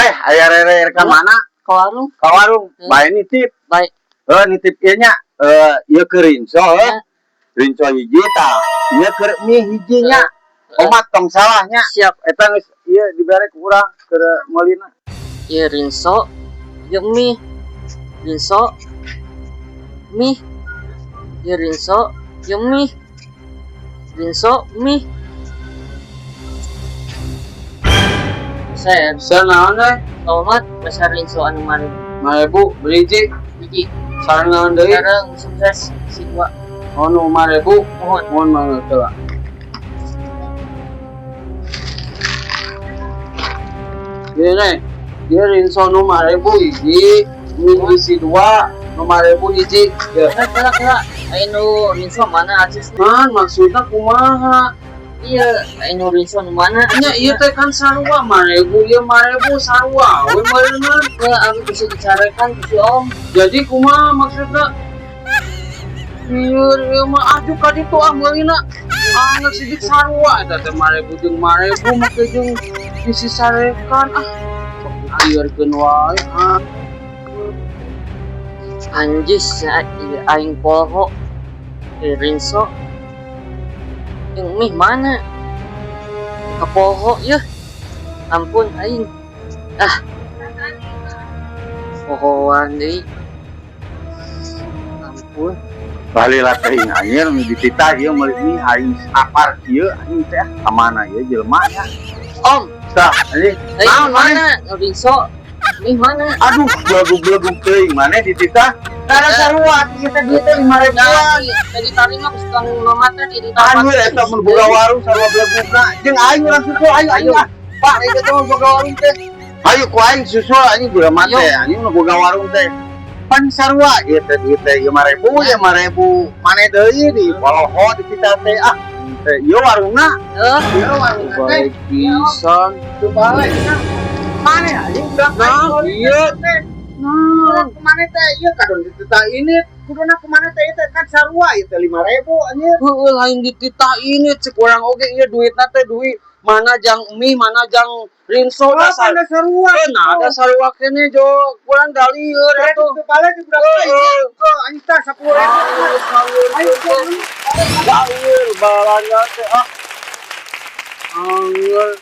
aya rere ka mana? Ke warung. Ka warung. Bae nitip. Baik. Nitip ieu nya. Ieu keur rinso rinso hiji tah. Ieu keur mie hiji nya. Omat tong salahnya. Siap. Eta geus ieu dibere ku urang keur meulina. Ieu rinso jeung mie. Rinso mie. Ieu rinso jeung mie. Rinso mie. Sen. Naon teh? Tomat besar rinso anu mari. 5.000 beli hiji. Hiji. Sareng naon deui? Sareng sukses si dua. Nu 5.000. Mohon. Mohon banget teh. Ieu nih. Ieu rinso nu 5.000 hiji, mie isi 2, nu 5.000 hiji. Kira. Anu rinso mana acis? Man, maksudna kumaha? Iya, anu rinso nu mana? Nya ieu teh kan sarua 5.000, ieu 5.000 sarua. We meulina. Aku bisa dicarekan ku si Om. Jadi kumaha maksudna? Ieu mah aduh ka ditu meulina. Geus sidik sarua eta teh 5.000 jeung 5.000 make jeung disisarekan Ayurkeun wae Anjis aing poho. Rinso jeung mie mana? Kepoho yeuh. Ampun aing. Pohoan deui. Ampun. Balila teuing anjeun dititah ieu meuli mie aing apar kieu anjing teh ka mana ieu jelema nya. Om, Tah, anjing. Naon mana? Rinso mie mana? Aduh, belaguk-belaguk teuing maneh dititah. Karena sarua kita dieu teh 5.000. Tadi tarima ku tukang mama teh di Anu eta mun boga warung sarua belagukna. Jeung aing urang susul ayo. Pak, eta teh boga warung teh. Ayo ku aing susul anjing jelema teh anjing nu boga warung teh. Pan sarua ieu teh duit teh 5.000 ya 5.000 maneh deui di poloho dititah teh ieu warungna. Ieu warungna teh pisan teu balik. Maneh anjing udah ieu teh. Nah, kemana teh ieu kadon dititah ini kuduna kemana teh teh kan sarua ieu teh 5.000 anjir. Heueuh lain dititah ini cek urang oge ieu duitna teh duit mana jang mie mana jang rinso dasar sarua. Nah, ada sarua kene jo kurang dalieur atuh. Teu balik udah ke anjing teh 10.000. Ayo dalieur balanya teh Angeur